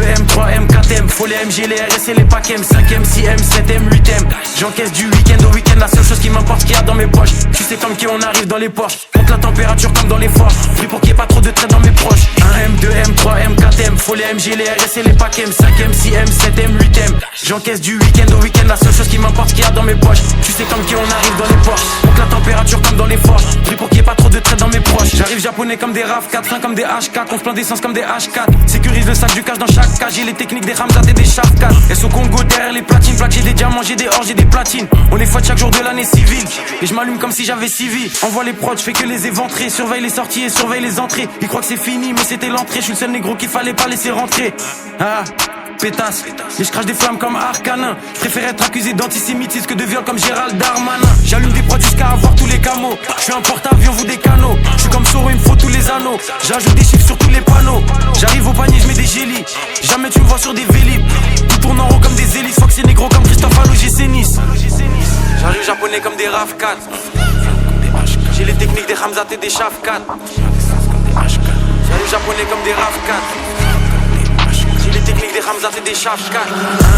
M, 3M, 4M, faut les MG, les RS et les packs M, 5M, 6M, 7M, 8M. J'encaisse du week-end au week-end, la seule chose qui m'importe qu'il y a dans mes poches. Tu sais comme qui on arrive dans les Porsche, monte la température comme dans les forts. Pris pour qu'il y ait pas trop de traits dans mes proches. 1M, 2M, 3M, 4M, faut les MG, les RS et les packs M, 5M, 6M, 7M, 8M. J'encaisse du week-end au week-end, la seule chose qui m'importe qu'il y a dans mes poches. Tu sais comme qui on arrive dans les Porsche, monte la température comme dans les forts. Pris pour qu'il y ait pas trop de traits dans mes proches. J'arrive japonais comme des RAV4, fin comme des H4, on se plaint d'essence comme des H4. Sécurise le sac du cash dans chaque cage, j'ai les techniques des Ramzat et des Shafkat. Et au Congo derrière les platines, plaques j'ai des diamants, j'ai des or, j'ai des platines. On les fouette chaque jour de l'année civile. Et je m'allume comme si j'avais 6 vies. Envoie les prods, je fais que les éventrer. Surveille les sorties et surveille les entrées. Ils croient que c'est fini mais c'était l'entrée. Je suis le seul négro qu'il fallait pas laisser rentrer. Ah, pétasse, mais je crache des flammes comme Arcanin. Je préfère être accusé d'antisémitisme que de viol comme Gérald Darmanin. J'allume des prods jusqu'à avoir tous les camos. Je suis un porte-avions, vous des canaux. Je suis comme Soro, il me faut tous les anneaux. J'ajoute des chiffres sur tous les panneaux. J'arrive au panier, je mets des gélis. Jamais tu me vois sur des vélib. Tout tourne en rond comme des hélices. Fox et négro comme Christophe Alogé Nice. J'arrive japonais comme des RAV4. J'ai les techniques des Ramzat et des Shafkat. J'arrive japonais comme des RAV4. J'ai les techniques des Ramzat et des Shafkat.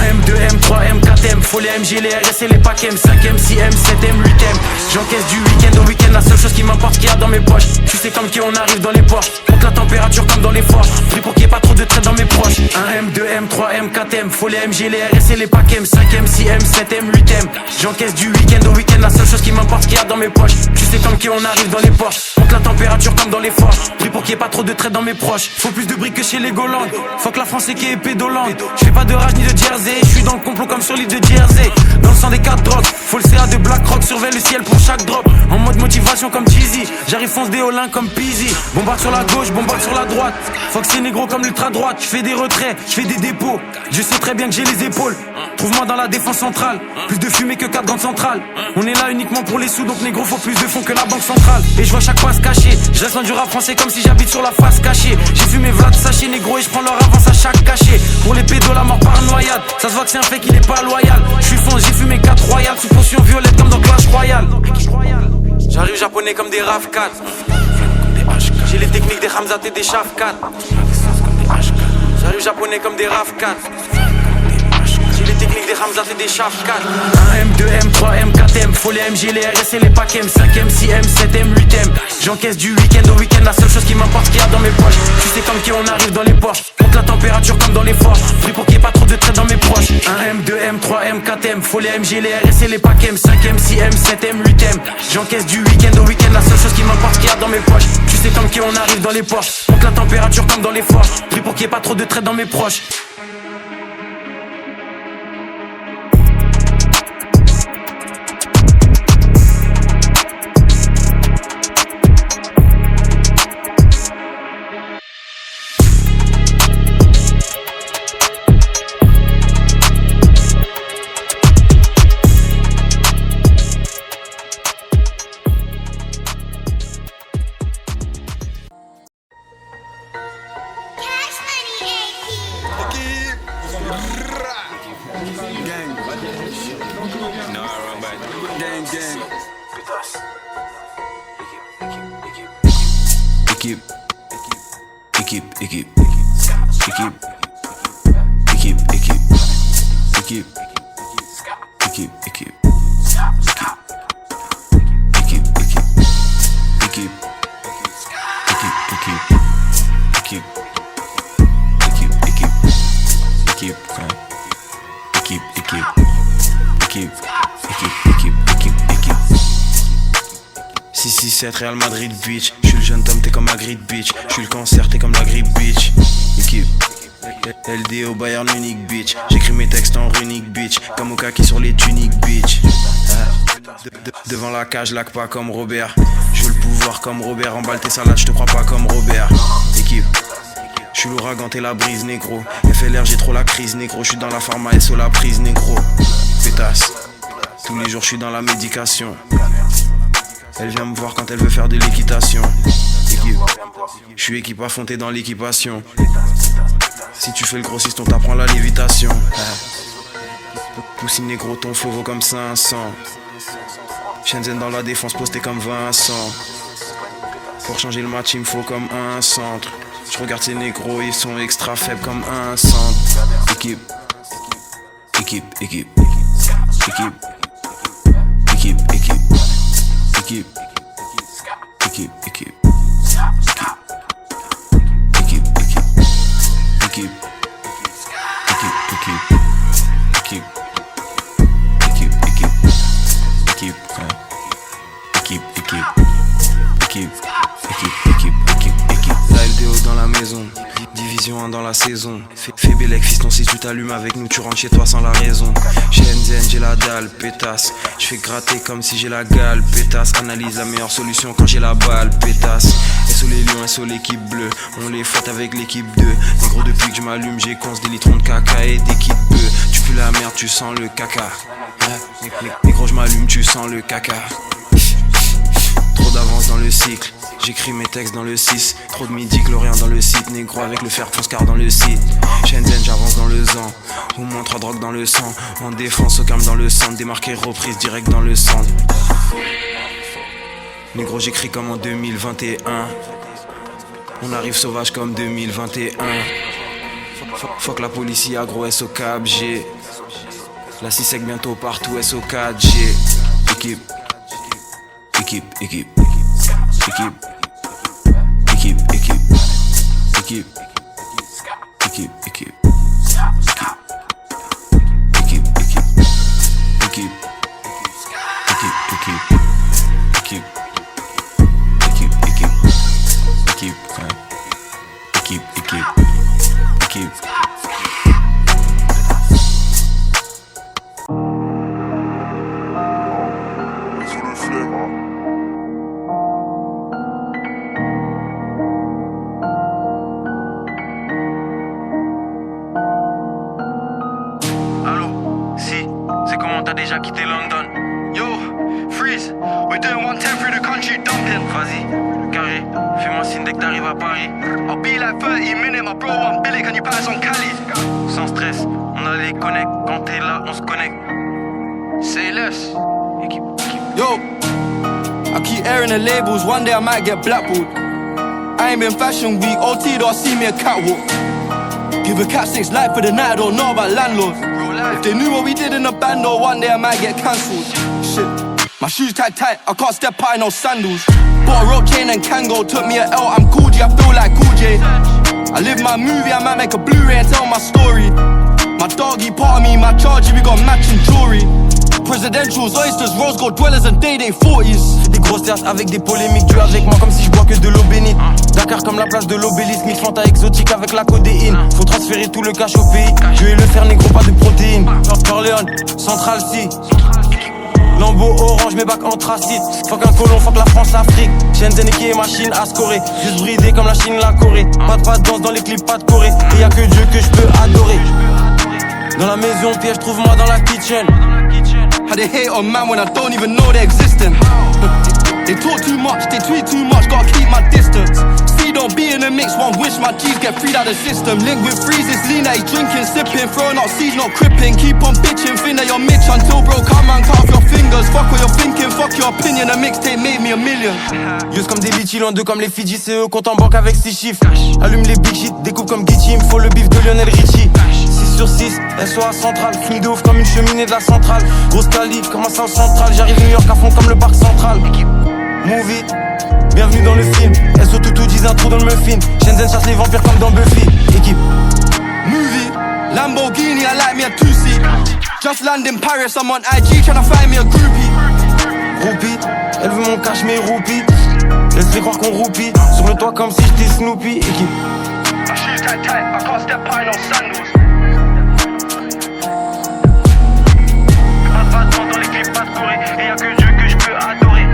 1M, 2M, 3M, 4M, faut les MG, les RS et les packs M, 5M, 6M, 7M, 8M. J'encaisse du week-end au week-end, la seule chose qui m'importe qu'il y a dans mes poches. Tu sais comme qui on arrive dans les Porsche, monte la température comme dans les forts. Pris pour qu'il y ait pas trop de traits dans mes proches. 1M, 2M, 3M, 4M, faut les MG, les RS et les packs M, 5M, 6M, 7M, 8M. J'encaisse du week-end au week-end, la seule chose qui m'importe qu'il y a dans mes poches. Tu sais comme qui on arrive dans les Porsche, monte la température comme dans les forts. Pris pour qu'il y ait pas trop de traits dans mes proches. Faut plus de briques que chez les Golandes. Faut que la France est qui est pédolante. Je fais pas de rage ni de jersey. Je suis dans le complot comme sur l'île de Jersey. Dans le sang des 4 drogues. Faut le CA de Black Rock. Surveille le ciel pour chaque drop. En mode motivation comme Jeezy. J'arrive fonce des Olins comme Peasy. Bombarde sur la gauche, bombarde sur la droite. Fox c'est négro comme l'ultra droite. Je fais des retraits, je fais des dépôts. Je sais très bien que j'ai les épaules. Trouve-moi dans la défense centrale. Plus de fumée que 4 grandes centrales. On est là uniquement pour les sous. Donc négro faut plus de fonds que la banque centrale. Et je vois chaque fois se cacher. Je reste dans du rap français comme si j'habite sur la face cachée. J'ai fumé Vlad sachet négro et je prends leur avance à chaque cachet. Pour les pédos la mort par noyade. Ça se voit que c'est un fait qu'il est pas loyal. Je suis fonce, j'ai fumé 4 royales. Sous potion violette comme dans Clash Royale. J'arrive japonais comme des RAV4. J'ai les techniques des Ramzat et des Shafkat. J'arrive japonais comme des RAV4. J'ai les techniques des Ramzat et des Shafkat. 1M, 2M, 3M, 4M, faut les MG, les RS et les packs M, 5M, 6M, 7M, 8M. J'encaisse du week-end au week-end, la seule chose qui m'importe qu'il y a dans mes poches. Tu sais comme qui on arrive dans les Porsche, monte la température comme dans les forts. Pris pour qu'il y ait pas trop de traits dans mes proches. 1M, 2M, 3M, 4M, faut les MG, les RS et les packs M, 5M, 6M, 7M, 8M. J'encaisse du week-end au week-end, la seule chose qui m'importe qu'il y a dans mes poches. Tu sais comme qui on arrive dans les Porsche, monte la température comme dans les forts. Pris pour qu'il y ait pas trop de traits dans mes proches. Real Madrid bitch, je suis le jeune Tom, t'es comme Magritte bitch. Je suis le cancer, t'es comme la grippe bitch. Équipe LD au Bayern Munich bitch. J'écris mes textes en runique bitch. Comme Okaki sur les tuniques bitch. Devant la cage, lac pas comme Robert. Je veux le pouvoir comme Robert. Emballe tes salades, je te crois pas comme Robert. Équipe, je suis l'ouragan, t'es la brise négro. FLR, j'ai trop la crise négro. Je suis dans la pharma et sur la prise négro. Pétasse, tous les jours je suis dans la médication. Elle vient me voir quand elle veut faire de l'équitation. Équipe, je suis équipe à fond, t'es dans l'équipation. Si tu fais le grossiste, on t'apprend la lévitation. Poussine négro, ton faux vaut comme 500. Shenzhen dans la défense, posté comme Vincent. Pour changer le match, il me faut comme un centre. Je regarde ces négros, ils sont extra faibles comme un centre. Équipe, équipe, équipe, équipe, équipe, équipe, équipe, équipe, équipe. La LDO dans la maison, division 1 dans la saison. Fais Bélec, fiston, si tu t'allumes avec nous, tu rentres chez toi sans la raison. Chez Shenzhen, j'ai la dalle, pétasse. Je fais gratter comme si j'ai la gale, pétasse. Analyse la meilleure solution quand j'ai la balle, pétasse. SO les lions, SO l'équipe bleue. On les fouette avec l'équipe 2. Négro, depuis que je m'allume, j'ai conce des litrons de caca et des kits bœufs. Tu pues la merde, tu sens le caca. Négro, je m'allume, tu sens le caca. Trop d'avance dans le cycle, j'écris mes textes dans le 6. Trop de midi chlorien dans le site, négro avec le fer car dans le site. Shenzhen, j'avance dans le zan, au moins 3 drogues dans le sang. En défense, au calme dans le centre, démarqué reprise direct dans le centre. Négro, j'écris comme en 2021. On arrive sauvage comme 2021. Fuck la police, agro SO 4G. La 6 sec bientôt partout SO 4G. Équipe. Équipe, équipe, équipe, équipe, équipe, équipe, équipe, équipe, équipe, équipe, T'as déjà quitté London. Yo, freeze, we're doing 110 through the country dumping. Vas-y, carré, fais-moi signe dès que t'arrives à Paris. I'll be like 30 minutes, my bro, I'm Billy, can you pass on Cali? Sans stress, on a les connects, quand t'es là, on se connecte. Say less. Équipe. Yo, I keep airing the labels, one day I might get blackballed. I ain't been fashion week, OT don't see me a catwalk. Give a cat 6 life for the night, I don't know about landlords. If they knew what we did in the band, though, one day I might get cancelled. Shit, my shoes tight, I can't step out in no sandals. Bought a rope chain and Kango, took me a L, I'm Cool G, I feel like Cool J. I live my movie, I might make a Blu-ray and tell my story. My doggy part of me, my charger, we got matching jewelry. Presidentials, oysters, rose gold dwellers and day 40s. Des grosses terres avec des polémiques, tu avec moi comme si je bois que de l'eau bénite. Dakar comme la place de l'obélisque, mix Fanta exotique avec la codéine. Faut transférer tout le cash au pays, je vais le faire négro, pas de protéines. Corleone, Central C, Lambeau orange, mes bacs anthracite. Fuck un colon, fuck la France, Afrique. Shenzhen et machine à scorer, juste bridé comme la Chine, la Corée. Pas de danse dans les clips, pas de Corée. Et y'a que Dieu que je peux adorer. Dans la maison, piège, trouve-moi dans la kitchen. How they hate on man when I don't even know they're existing. They talk too much, they tweet too much, gotta keep my distance. See, don't be in the mix, one wish my G's get freed out the system. Link with freezes, lean that he's drinking, sipping, throwing out seeds, not cripping. Keep on bitching, think that you're Mitch until bro, come and cut off your fingers. Fuck what you're thinking, fuck your opinion, a mixtape made me a million. Use comme des litchis, loin d'eux comme les Fidji, c'est eux, compte en banque avec 6 chiffres. Allume les big shit, découpe comme Gucci, il me faut le bif de Lionel Richie. 6 sur 6, SOA centrale, fume de ouf comme une cheminée de la centrale. Grosse Cali, comme un South Central, j'arrive New York à fond comme le parc central. Movie, bienvenue dans le film. SO toutou, 10 intro dans le muffin. Shenzhen chasse les vampires comme dans Buffy. Équipe. Movie, Lamborghini, I like me a 2-seat. Just land in Paris, I'm on IG tryna find me a groupie. Groupie, elle veut mon cash mais roupie. Laisse-les croire qu'on roupie. Sur le toit comme si j'étais Snoopy. Équipe. My shoes tight, I can't step out in no sandals. Pas de danse dans les clips, pas de Corée. Et y'a que Dieu que je peux adorer.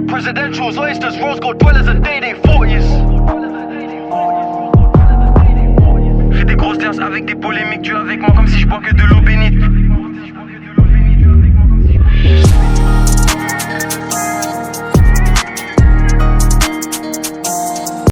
Presidentials, oysters, rose gold dwellers and day 40s. Fais des grosses terres avec des polémiques, tu avec moi comme si je bois que de l'eau.